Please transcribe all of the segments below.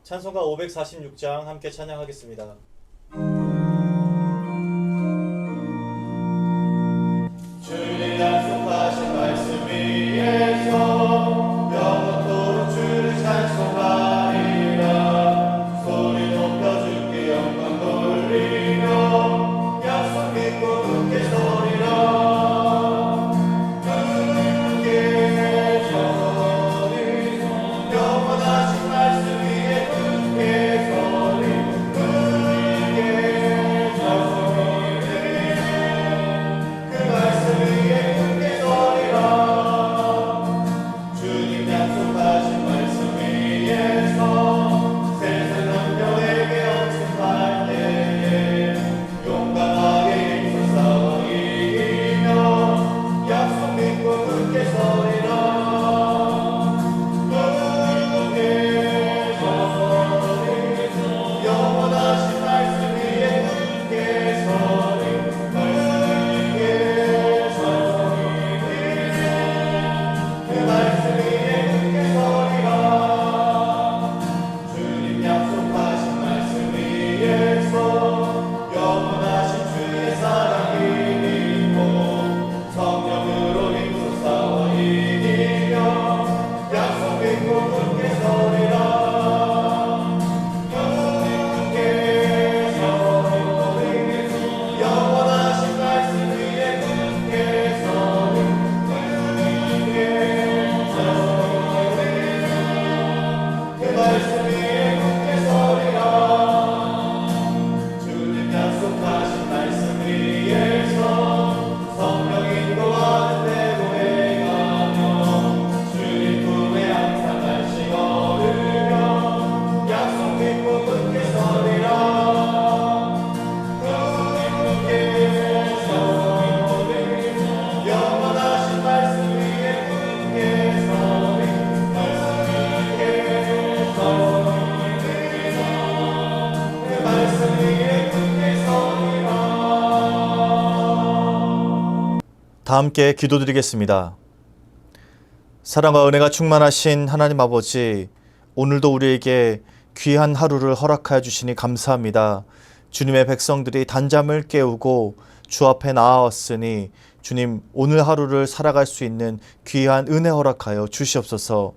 찬송가 546장 함께 찬양하겠습니다. 주님 약속하신 말씀 위에서 영원토록 주를 찬송하리라. 소리 높여 주께 영광 돌리며 약속 믿고 굳게 서리라. 다 함께 기도드리겠습니다. 사랑과 은혜가 충만하신 하나님 아버지, 오늘도 우리에게 귀한 하루를 허락하여 주시니 감사합니다. 주님의 백성들이 단잠을 깨우고 주 앞에 나아왔으니 주님 오늘 하루를 살아갈 수 있는 귀한 은혜 허락하여 주시옵소서.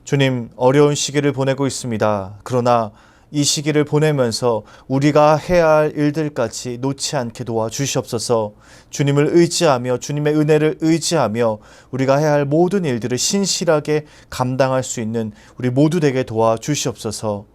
주님 어려운 시기를 보내고 있습니다. 그러나 이 시기를 보내면서 우리가 해야 할 일들까지 놓지 않게 도와주시옵소서. 주님을 의지하며 주님의 은혜를 의지하며 우리가 해야 할 모든 일들을 신실하게 감당할 수 있는 우리 모두 되게 도와주시옵소서.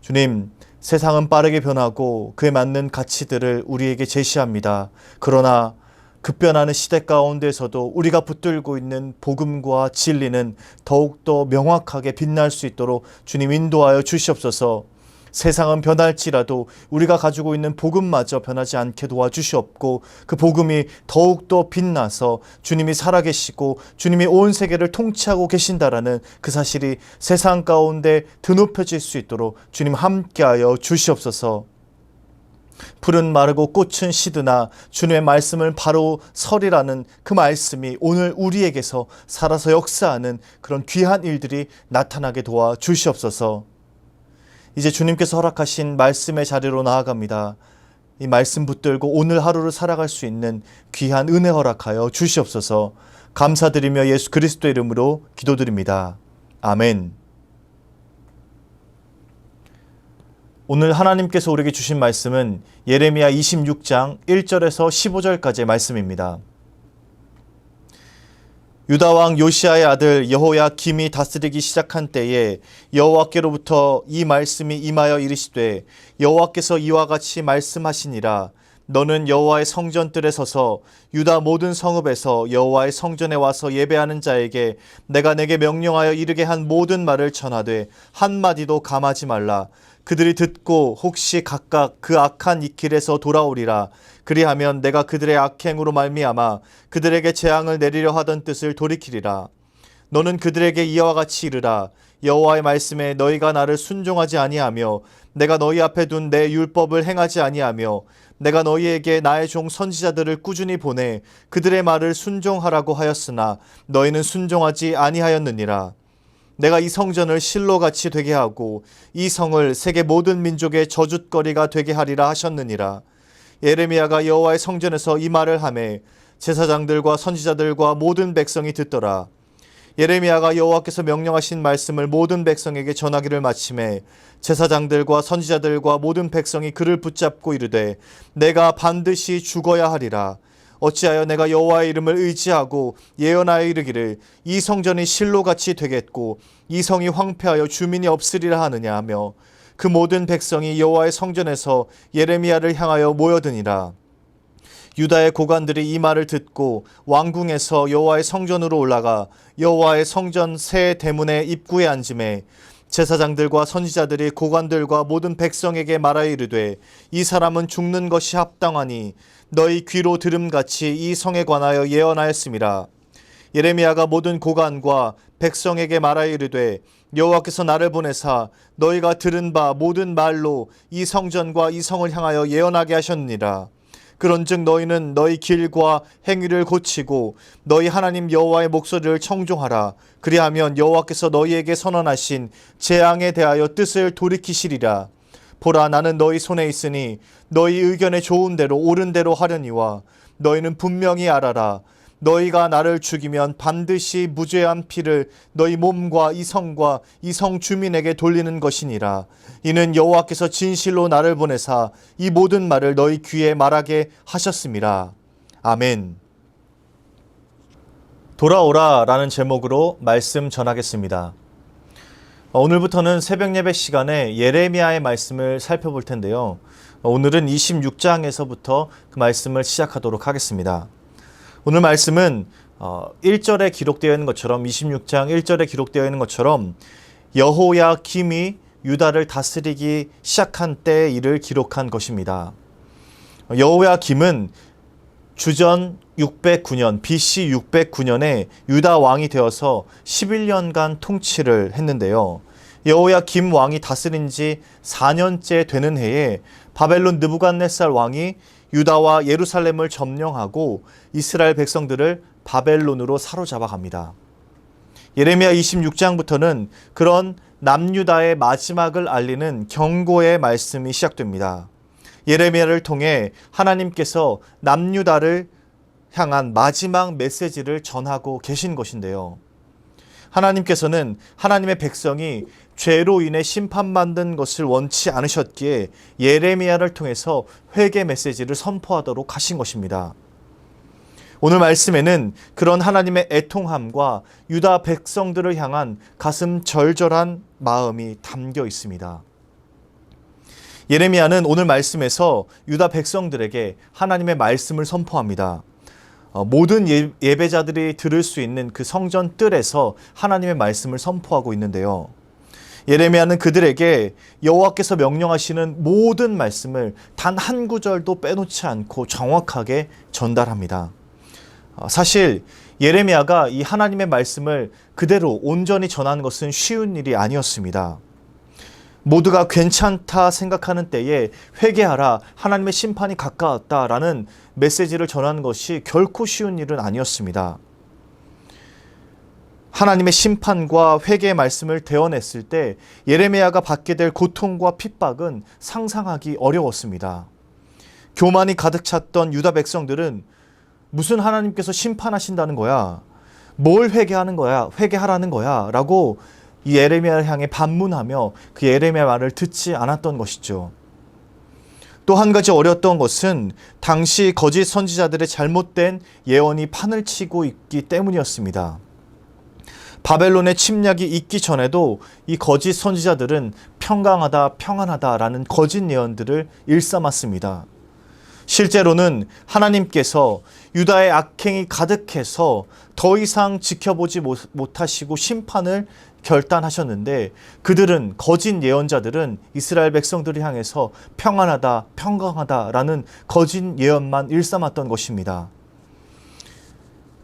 주님, 세상은 빠르게 변하고 그에 맞는 가치들을 우리에게 제시합니다. 그러나 급변하는 시대 가운데서도 우리가 붙들고 있는 복음과 진리는 더욱더 명확하게 빛날 수 있도록 주님 인도하여 주시옵소서. 세상은 변할지라도 우리가 가지고 있는 복음마저 변하지 않게 도와주시옵고 그 복음이 더욱더 빛나서 주님이 살아계시고 주님이 온 세계를 통치하고 계신다라는 그 사실이 세상 가운데 드높여질 수 있도록 주님 함께하여 주시옵소서. 풀은 마르고 꽃은 시드나 주님의 말씀을 바로 설이라는 그 말씀이 오늘 우리에게서 살아서 역사하는 그런 귀한 일들이 나타나게 도와주시옵소서. 이제 주님께서 허락하신 말씀의 자리로 나아갑니다. 이 말씀 붙들고 오늘 하루를 살아갈 수 있는 귀한 은혜 허락하여 주시옵소서. 감사드리며 예수 그리스도 이름으로 기도드립니다. 아멘. 오늘 하나님께서 우리에게 주신 말씀은 예레미야 26장 1절에서 15절까지의 말씀입니다. 유다 왕 요시아의 아들 여호야김이 다스리기 시작한 때에 여호와께로부터 이 말씀이 임하여 이르시되 여호와께서 이와 같이 말씀하시니라. 너는 여호와의 성전뜰에 서서 유다 모든 성읍에서 여호와의 성전에 와서 예배하는 자에게 내가 내게 명령하여 이르게 한 모든 말을 전하되 한마디도 감하지 말라. 그들이 듣고 혹시 각각 그 악한 이 길에서 돌아오리라. 그리하면 내가 그들의 악행으로 말미암아 그들에게 재앙을 내리려 하던 뜻을 돌이키리라. 너는 그들에게 이와 같이 이르라. 여호와의 말씀에 너희가 나를 순종하지 아니하며 내가 너희 앞에 둔 내 율법을 행하지 아니하며 내가 너희에게 나의 종 선지자들을 꾸준히 보내 그들의 말을 순종하라고 하였으나 너희는 순종하지 아니하였느니라. 내가 이 성전을 실로같이 되게 하고 이 성을 세계 모든 민족의 저주거리가 되게 하리라 하셨느니라. 예레미야가 여호와의 성전에서 이 말을 하매 제사장들과 선지자들과 모든 백성이 듣더라. 예레미야가 여호와께서 명령하신 말씀을 모든 백성에게 전하기를 마침에 제사장들과 선지자들과 모든 백성이 그를 붙잡고 이르되 내가 반드시 죽어야 하리라. 어찌하여 내가 여호와의 이름을 의지하고 예언하여 이르기를 이 성전이 실로같이 되겠고 이 성이 황폐하여 주민이 없으리라 하느냐 하며 그 모든 백성이 여호와의 성전에서 예레미야를 향하여 모여드니라. 유다의 고관들이 이 말을 듣고 왕궁에서 여호와의 성전으로 올라가 여호와의 성전 새 대문의 입구에 앉음에 제사장들과 선지자들이 고관들과 모든 백성에게 말하여 이르되 이 사람은 죽는 것이 합당하니 너희 귀로 들음같이 이 성에 관하여 예언하였음이라. 예레미야가 모든 고관과 백성에게 말하여 이르되 여호와께서 나를 보내사 너희가 들은 바 모든 말로 이 성전과 이 성을 향하여 예언하게 하셨느니라. 그런즉 너희는 너희 길과 행위를 고치고 너희 하나님 여호와의 목소리를 청종하라. 그리하면 여호와께서 너희에게 선언하신 재앙에 대하여 뜻을 돌이키시리라. 보라, 나는 너희 손에 있으니 너희 의견에 좋은 대로 옳은 대로 하려니와 너희는 분명히 알아라. 너희가 나를 죽이면 반드시 무죄한 피를 너희 몸과 이 성과 이 성 주민에게 돌리는 것이니라. 이는 여호와께서 진실로 나를 보내사 이 모든 말을 너희 귀에 말하게 하셨음이라. 아멘. 돌아오라 라는 제목으로 말씀 전하겠습니다. 오늘부터는 새벽 예배 시간에 예레미야의 말씀을 살펴볼 텐데요. 오늘은 26장에서부터 그 말씀을 시작하도록 하겠습니다. 오늘 말씀은 1절에 기록되어 있는 것처럼 26장 1절에 기록되어 있는 것처럼 여호야김이 유다를 다스리기 시작한 때의 일을 기록한 것입니다. 여호야김은 주전 609년 BC 609년에 유다 왕이 되어서 11년간 통치를 했는데요. 여호야김 왕이 다스린 지 4년째 되는 해에 바벨론 느부갓네살 왕이 유다와 예루살렘을 점령하고 이스라엘 백성들을 바벨론으로 사로잡아 갑니다. 예레미야 26장부터는 그런 남유다의 마지막을 알리는 경고의 말씀이 시작됩니다. 예레미야를 통해 하나님께서 남유다를 향한 마지막 메시지를 전하고 계신 것인데요. 하나님께서는 하나님의 백성이 죄로 인해 심판받는 것을 원치 않으셨기에 예레미야를 통해서 회개 메시지를 선포하도록 하신 것입니다. 오늘 말씀에는 그런 하나님의 애통함과 유다 백성들을 향한 가슴 절절한 마음이 담겨 있습니다. 예레미야는 오늘 말씀에서 유다 백성들에게 하나님의 말씀을 선포합니다. 모든 예배자들이 들을 수 있는 그 성전 뜰에서 하나님의 말씀을 선포하고 있는데요. 예레미야는 그들에게 여호와께서 명령하시는 모든 말씀을 단 한 구절도 빼놓지 않고 정확하게 전달합니다. 사실 예레미야가 이 하나님의 말씀을 그대로 온전히 전하는 것은 쉬운 일이 아니었습니다. 모두가 괜찮다 생각하는 때에 회개하라, 하나님의 심판이 가까웠다라는 메시지를 전하는 것이 결코 쉬운 일은 아니었습니다. 하나님의 심판과 회개의 말씀을 대언했을 때 예레미야가 받게 될 고통과 핍박은 상상하기 어려웠습니다. 교만이 가득 찼던 유다 백성들은 무슨 하나님께서 심판하신다는 거야? 뭘 회개하는 거야? 회개하라는 거야? 라고 이 예레미야를 향해 반문하며 그 예레미야 말을 듣지 않았던 것이죠. 또 한 가지 어려웠던 것은 당시 거짓 선지자들의 잘못된 예언이 판을 치고 있기 때문이었습니다. 바벨론의 침략이 있기 전에도 이 거짓 선지자들은 평강하다, 평안하다라는 거짓 예언들을 일삼았습니다. 실제로는 하나님께서 유다의 악행이 가득해서 더 이상 지켜보지 못하시고 심판을 결단하셨는데 그들은, 거짓 예언자들은 이스라엘 백성들을 향해서 평안하다, 평강하다라는 거짓 예언만 일삼았던 것입니다.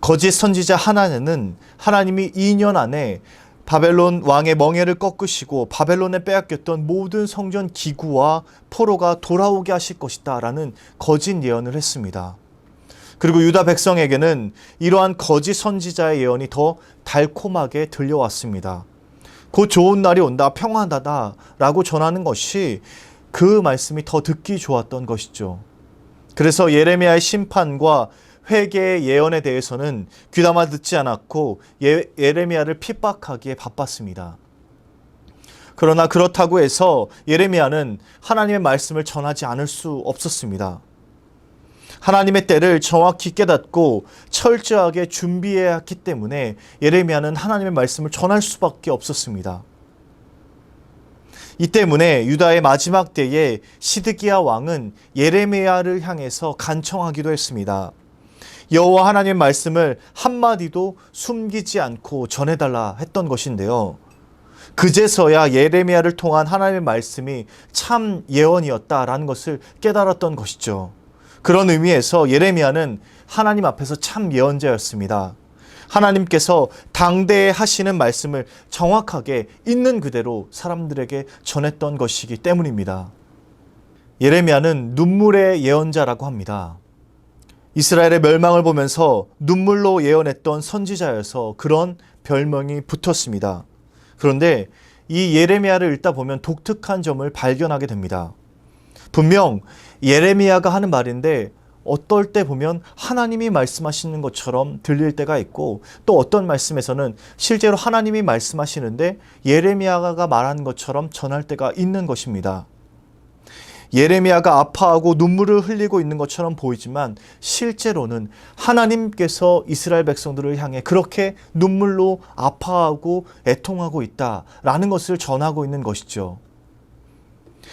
거짓 선지자 하나는 하나님이 2년 안에 바벨론 왕의 멍에를 꺾으시고 바벨론에 빼앗겼던 모든 성전 기구와 포로가 돌아오게 하실 것이다 라는 거짓 예언을 했습니다. 그리고 유다 백성에게는 이러한 거짓 선지자의 예언이 더 달콤하게 들려왔습니다. 곧 좋은 날이 온다, 평안하다 라고 전하는 것이 그 말씀이 더 듣기 좋았던 것이죠. 그래서 예레미야의 심판과 회개의 예언에 대해서는 귀담아 듣지 않았고 예레미야를 핍박하기에 바빴습니다. 그러나 그렇다고 해서 예레미야는 하나님의 말씀을 전하지 않을 수 없었습니다. 하나님의 때를 정확히 깨닫고 철저하게 준비해야 했기 때문에 예레미야는 하나님의 말씀을 전할 수밖에 없었습니다. 이 때문에 유다의 마지막 때에 시드기야 왕은 예레미야를 향해서 간청하기도 했습니다. 여호와 하나님의 말씀을 한마디도 숨기지 않고 전해달라 했던 것인데요. 그제서야 예레미야를 통한 하나님의 말씀이 참 예언이었다라는 것을 깨달았던 것이죠. 그런 의미에서 예레미야는 하나님 앞에서 참 예언자였습니다. 하나님께서 당대에 하시는 말씀을 정확하게 있는 그대로 사람들에게 전했던 것이기 때문입니다. 예레미야는 눈물의 예언자라고 합니다. 이스라엘의 멸망을 보면서 눈물로 예언했던 선지자여서 그런 별명이 붙었습니다. 그런데 이 예레미야를 읽다 보면 독특한 점을 발견하게 됩니다. 분명 예레미야가 하는 말인데 어떨 때 보면 하나님이 말씀하시는 것처럼 들릴 때가 있고 또 어떤 말씀에서는 실제로 하나님이 말씀하시는데 예레미야가 말한 것처럼 전할 때가 있는 것입니다. 예레미야가 아파하고 눈물을 흘리고 있는 것처럼 보이지만 실제로는 하나님께서 이스라엘 백성들을 향해 그렇게 눈물로 아파하고 애통하고 있다라는 것을 전하고 있는 것이죠.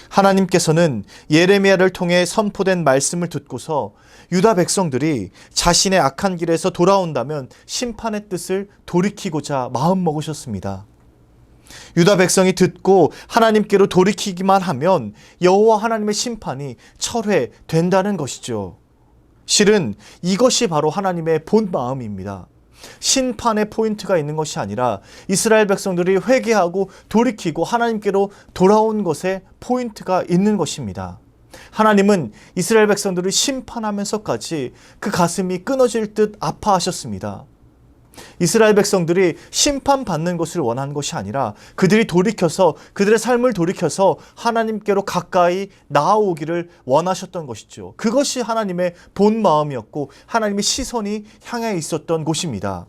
하나님께서는 예레미야를 통해 선포된 말씀을 듣고서 유다 백성들이 자신의 악한 길에서 돌아온다면 심판의 뜻을 돌이키고자 마음먹으셨습니다. 유다 백성이 듣고 하나님께로 돌이키기만 하면 여호와 하나님의 심판이 철회된다는 것이죠. 실은 이것이 바로 하나님의 본 마음입니다. 심판의 포인트가 있는 것이 아니라 이스라엘 백성들이 회개하고 돌이키고 하나님께로 돌아온 것에 포인트가 있는 것입니다. 하나님은 이스라엘 백성들을 심판하면서까지 그 가슴이 끊어질 듯 아파하셨습니다. 이스라엘 백성들이 심판받는 것을 원하는 것이 아니라 그들이 돌이켜서 그들의 삶을 돌이켜서 하나님께로 가까이 나아오기를 원하셨던 것이죠. 그것이 하나님의 본 마음이었고 하나님의 시선이 향해 있었던 곳입니다.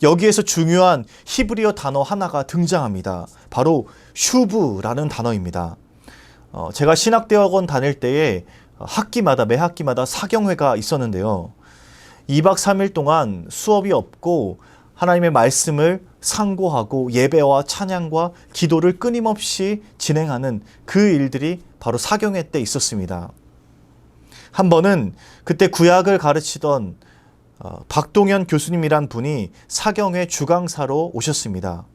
여기에서 중요한 히브리어 단어 하나가 등장합니다. 바로 슈브라는 단어입니다. 제가 신학대학원 다닐 때에 매 학기마다 사경회가 있었는데요. 2박 3일 동안 수업이 없고 하나님의 말씀을 상고하고 예배와 찬양과 기도를 끊임없이 진행하는 그 일들이 바로 사경회 때 있었습니다. 한 번은 그때 구약을 가르치던 박동현 교수님이란 분이 사경회 주강사로 오셨습니다.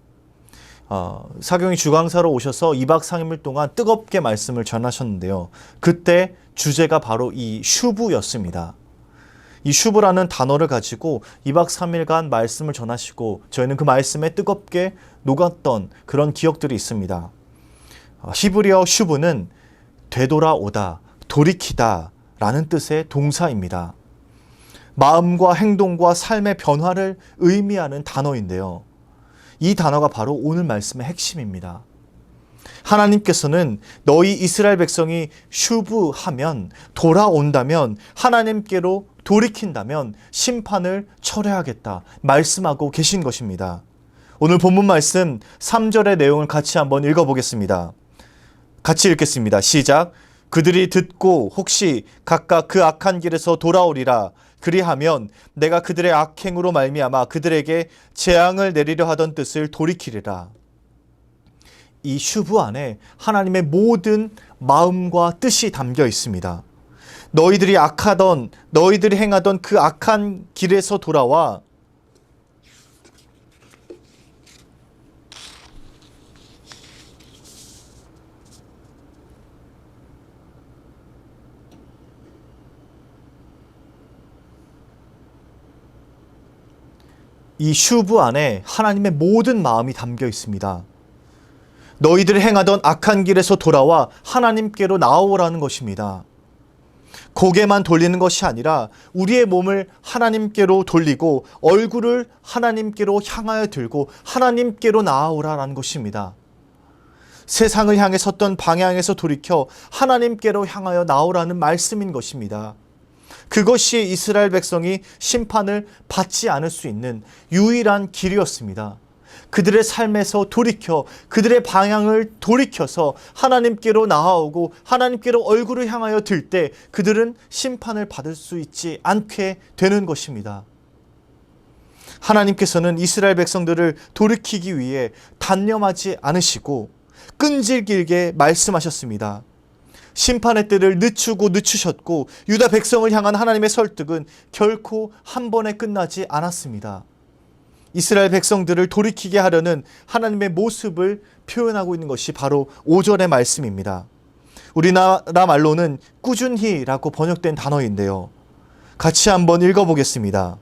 사경회 주강사로 오셔서 2박 3일 동안 뜨겁게 말씀을 전하셨는데요. 그때 주제가 바로 이 슈브였습니다. 이 슈브라는 단어를 가지고 2박 3일간 말씀을 전하시고 저희는 그 말씀에 뜨겁게 녹았던 그런 기억들이 있습니다. 히브리어 슈브는 되돌아오다, 돌이키다 라는 뜻의 동사입니다. 마음과 행동과 삶의 변화를 의미하는 단어인데요. 이 단어가 바로 오늘 말씀의 핵심입니다. 하나님께서는 너희 이스라엘 백성이 슈브하면, 돌아온다면, 하나님께로 돌이킨다면 심판을 철회하겠다 말씀하고 계신 것입니다. 오늘 본문 말씀 3절의 내용을 같이 한번 읽어보겠습니다. 같이 읽겠습니다. 시작. 그들이 듣고 혹시 각각 그 악한 길에서 돌아오리라. 그리하면 내가 그들의 악행으로 말미암아 그들에게 재앙을 내리려 하던 뜻을 돌이키리라. 이 슈브 안에 하나님의 모든 마음과 뜻이 담겨 있습니다. 너희들이 행하던 그 악한 길에서 돌아와 이 슈브 안에 하나님의 모든 마음이 담겨 있습니다. 너희들이 행하던 악한 길에서 돌아와 하나님께로 나오라는 것입니다. 고개만 돌리는 것이 아니라 우리의 몸을 하나님께로 돌리고 얼굴을 하나님께로 향하여 들고 하나님께로 나아오라는 것입니다. 세상을 향해 섰던 방향에서 돌이켜 하나님께로 향하여 나오라는 말씀인 것입니다. 그것이 이스라엘 백성이 심판을 받지 않을 수 있는 유일한 길이었습니다. 그들의 삶에서 돌이켜 그들의 방향을 돌이켜서 하나님께로 나아오고 하나님께로 얼굴을 향하여 들 때 그들은 심판을 받을 수 있지 않게 되는 것입니다. 하나님께서는 이스라엘 백성들을 돌이키기 위해 단념하지 않으시고 끈질기게 말씀하셨습니다. 심판의 때를 늦추셨고 유다 백성을 향한 하나님의 설득은 결코 한 번에 끝나지 않았습니다. 이스라엘 백성들을 돌이키게 하려는 하나님의 모습을 표현하고 있는 것이 바로 5절의 말씀입니다. 우리나라 말로는 꾸준히라고 번역된 단어인데요. 같이 한번 읽어보겠습니다.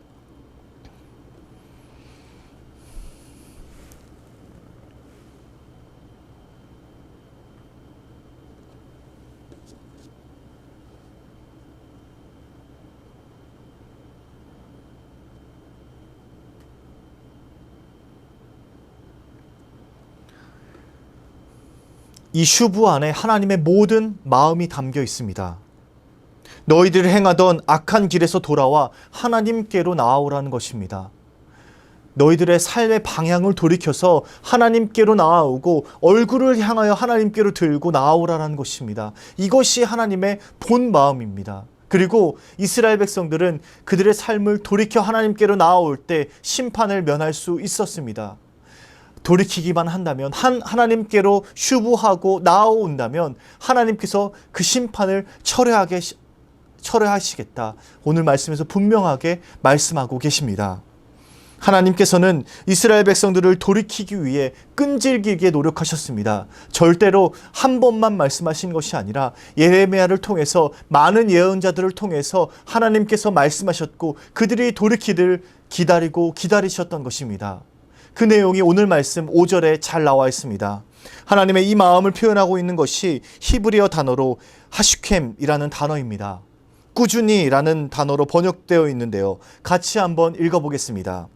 이 슈브 안에 하나님의 모든 마음이 담겨 있습니다. 너희들이 행하던 악한 길에서 돌아와 하나님께로 나아오라는 것입니다. 너희들의 삶의 방향을 돌이켜서 하나님께로 나아오고 얼굴을 향하여 하나님께로 들고 나아오라는 것입니다. 이것이 하나님의 본 마음입니다. 그리고 이스라엘 백성들은 그들의 삶을 돌이켜 하나님께로 나아올 때 심판을 면할 수 있었습니다. 돌이키기만 한다면 하나님께로 슈브하고 나아온다면 하나님께서 그 심판을 철회하시겠다. 오늘 말씀에서 분명하게 말씀하고 계십니다. 하나님께서는 이스라엘 백성들을 돌이키기 위해 끈질기게 노력하셨습니다. 절대로 한 번만 말씀하신 것이 아니라 예레미야를 통해서 많은 예언자들을 통해서 하나님께서 말씀하셨고 그들이 돌이키기를 기다리셨던 것입니다. 그 내용이 오늘 말씀 5절에 잘 나와 있습니다. 하나님의 이 마음을 표현하고 있는 것이 히브리어 단어로 하슈켐이라는 단어입니다. 꾸준히라는 단어로 번역되어 있는데요. 같이 한번 읽어보겠습니다.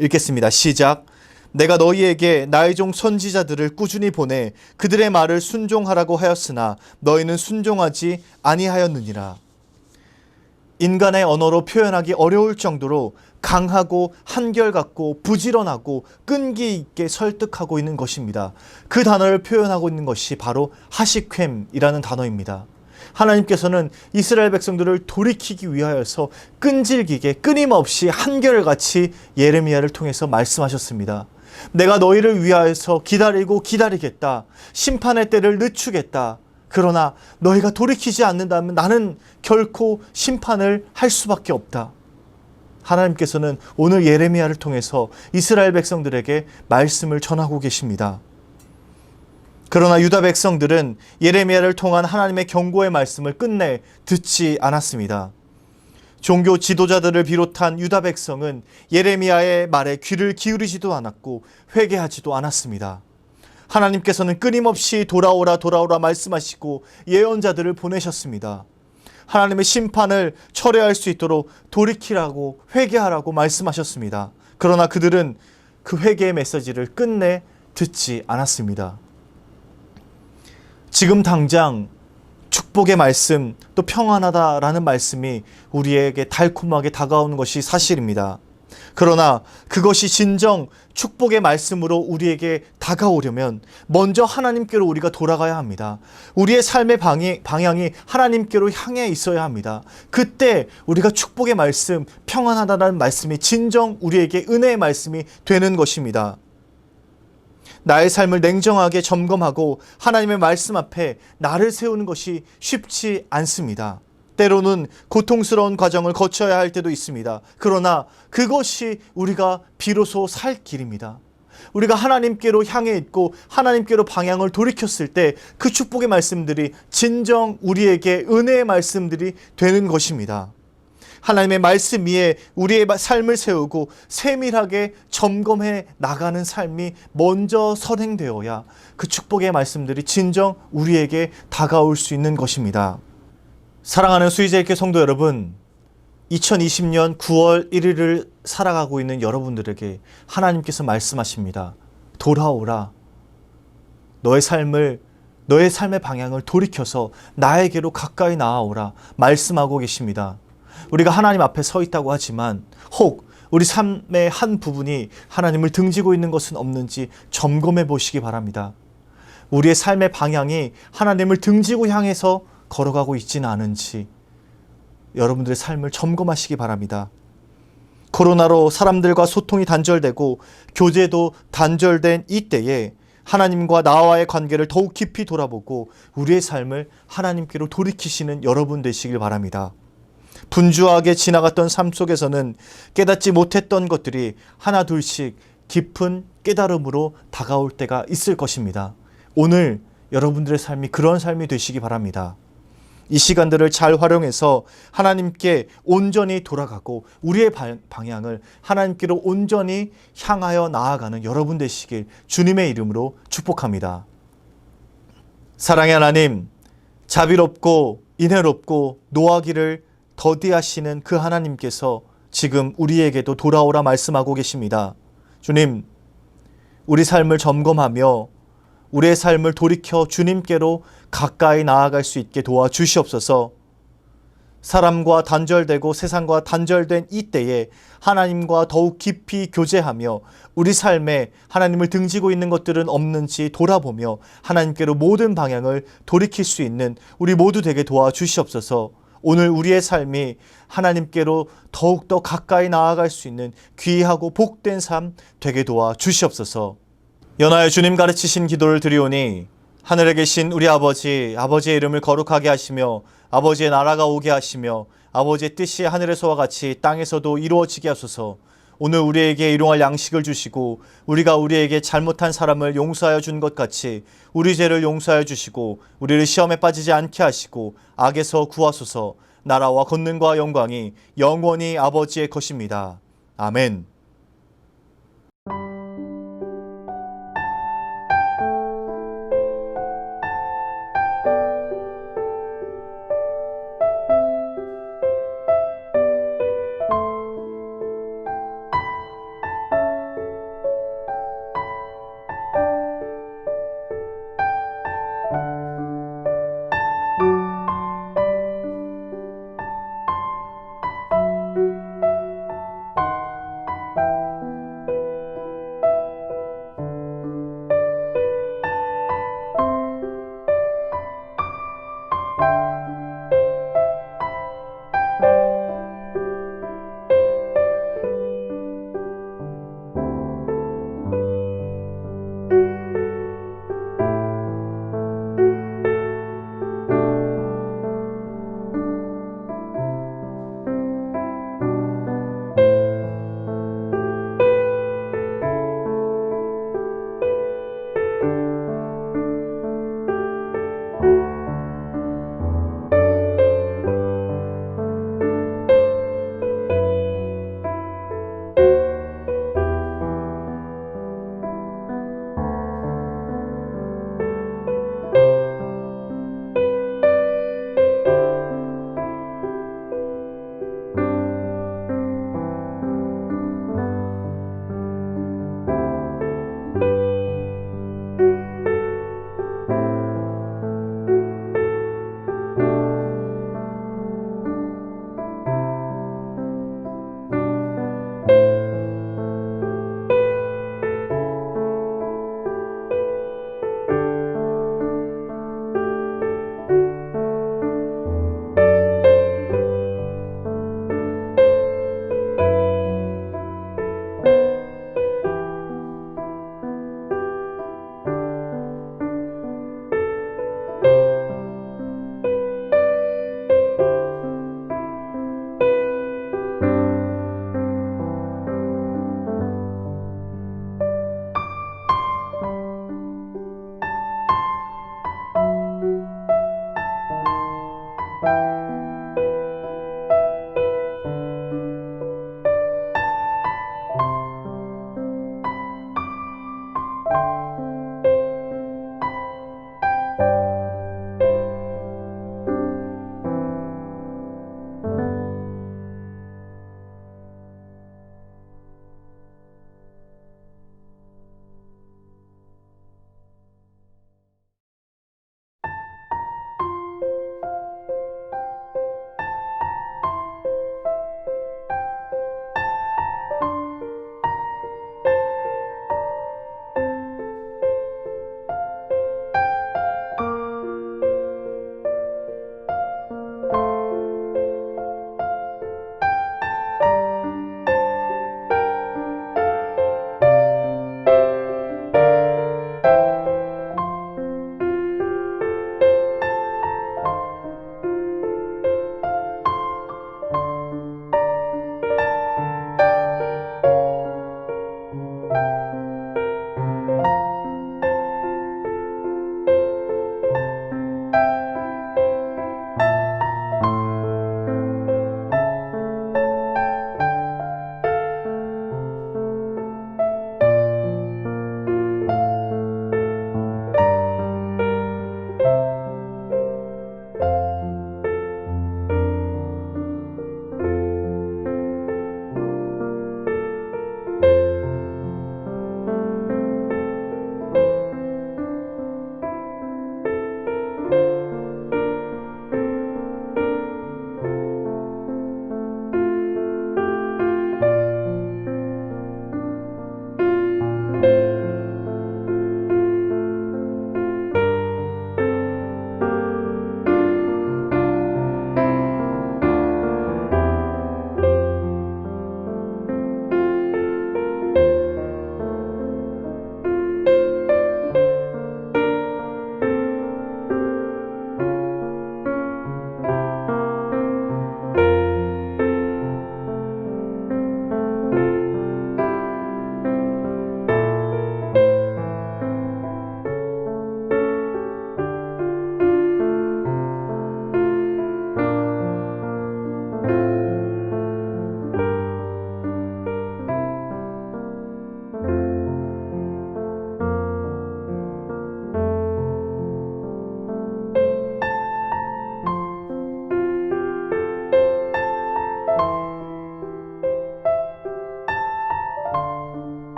읽겠습니다. 시작. 내가 너희에게 나의 종 선지자들을 꾸준히 보내 그들의 말을 순종하라고 하였으나 너희는 순종하지 아니하였느니라. 인간의 언어로 표현하기 어려울 정도로 강하고 한결같고 부지런하고 끈기 있게 설득하고 있는 것입니다. 그 단어를 표현하고 있는 것이 바로 하시쾨이라는 단어입니다. 하나님께서는 이스라엘 백성들을 돌이키기 위하여서 끈질기게 끊임없이 한결같이 예레미야를 통해서 말씀하셨습니다. 내가 너희를 위하여서 기다리고 기다리겠다. 심판의 때를 늦추겠다. 그러나 너희가 돌이키지 않는다면 나는 결코 심판을 할 수밖에 없다. 하나님께서는 오늘 예레미야를 통해서 이스라엘 백성들에게 말씀을 전하고 계십니다. 그러나 유다 백성들은 예레미야를 통한 하나님의 경고의 말씀을 끝내 듣지 않았습니다. 종교 지도자들을 비롯한 유다 백성은 예레미야의 말에 귀를 기울이지도 않았고 회개하지도 않았습니다. 하나님께서는 끊임없이 돌아오라 돌아오라 말씀하시고 예언자들을 보내셨습니다. 하나님의 심판을 철회할 수 있도록 돌이키라고 회개하라고 말씀하셨습니다. 그러나 그들은 그 회개의 메시지를 끝내 듣지 않았습니다. 지금 당장 축복의 말씀 또 평안하다라는 말씀이 우리에게 달콤하게 다가오는 것이 사실입니다. 그러나 그것이 진정 축복의 말씀으로 우리에게 다가오려면 먼저 하나님께로 우리가 돌아가야 합니다. 우리의 삶의 방향이 하나님께로 향해 있어야 합니다. 그때 우리가 축복의 말씀, 평안하다라는 말씀이 진정 우리에게 은혜의 말씀이 되는 것입니다. 나의 삶을 냉정하게 점검하고 하나님의 말씀 앞에 나를 세우는 것이 쉽지 않습니다. 때로는 고통스러운 과정을 거쳐야 할 때도 있습니다. 그러나 그것이 우리가 비로소 살 길입니다. 우리가 하나님께로 향해 있고 하나님께로 방향을 돌이켰을 때 그 축복의 말씀들이 진정 우리에게 은혜의 말씀들이 되는 것입니다. 하나님의 말씀 위에 우리의 삶을 세우고 세밀하게 점검해 나가는 삶이 먼저 선행되어야 그 축복의 말씀들이 진정 우리에게 다가올 수 있는 것입니다. 사랑하는 수의제일교 성도 여러분, 2020년 9월 1일을 살아가고 있는 여러분들에게 하나님께서 말씀하십니다. 돌아오라. 너의 삶의 방향을 돌이켜서 나에게로 가까이 나아오라. 말씀하고 계십니다. 우리가 하나님 앞에 서 있다고 하지만 혹 우리 삶의 한 부분이 하나님을 등지고 있는 것은 없는지 점검해 보시기 바랍니다. 우리의 삶의 방향이 하나님을 등지고 향해서 걸어가고 있지는 않은지 여러분들의 삶을 점검하시기 바랍니다. 코로나로 사람들과 소통이 단절되고 교제도 단절된 이때에 하나님과 나와의 관계를 더욱 깊이 돌아보고 우리의 삶을 하나님께로 돌이키시는 여러분 되시길 바랍니다. 분주하게 지나갔던 삶 속에서는 깨닫지 못했던 것들이 하나둘씩 깊은 깨달음으로 다가올 때가 있을 것입니다. 오늘 여러분들의 삶이 그런 삶이 되시기 바랍니다. 이 시간들을 잘 활용해서 하나님께 온전히 돌아가고 우리의 방향을 하나님께로 온전히 향하여 나아가는 여러분 되시길 주님의 이름으로 축복합니다. 사랑의 하나님, 자비롭고 인애롭고 노하기를 더디하시는 그 하나님께서 지금 우리에게도 돌아오라 말씀하고 계십니다. 주님, 우리 삶을 점검하며 우리의 삶을 돌이켜 주님께로 가까이 나아갈 수 있게 도와주시옵소서. 사람과 단절되고 세상과 단절된 이때에 하나님과 더욱 깊이 교제하며 우리 삶에 하나님을 등지고 있는 것들은 없는지 돌아보며 하나님께로 모든 방향을 돌이킬 수 있는 우리 모두 되게 도와주시옵소서. 오늘 우리의 삶이 하나님께로 더욱더 가까이 나아갈 수 있는 귀하고 복된 삶 되게 도와주시옵소서. 연하여 주님 가르치신 기도를 드리오니 하늘에 계신 우리 아버지의 이름을 거룩하게 하시며 아버지의 나라가 오게 하시며 아버지의 뜻이 하늘에서와 같이 땅에서도 이루어지게 하소서. 오늘 우리에게 일용할 양식을 주시고 우리가 우리에게 잘못한 사람을 용서하여 준 것 같이 우리 죄를 용서하여 주시고 우리를 시험에 빠지지 않게 하시고 악에서 구하소서. 나라와 권능과 영광이 영원히 아버지의 것입니다. 아멘.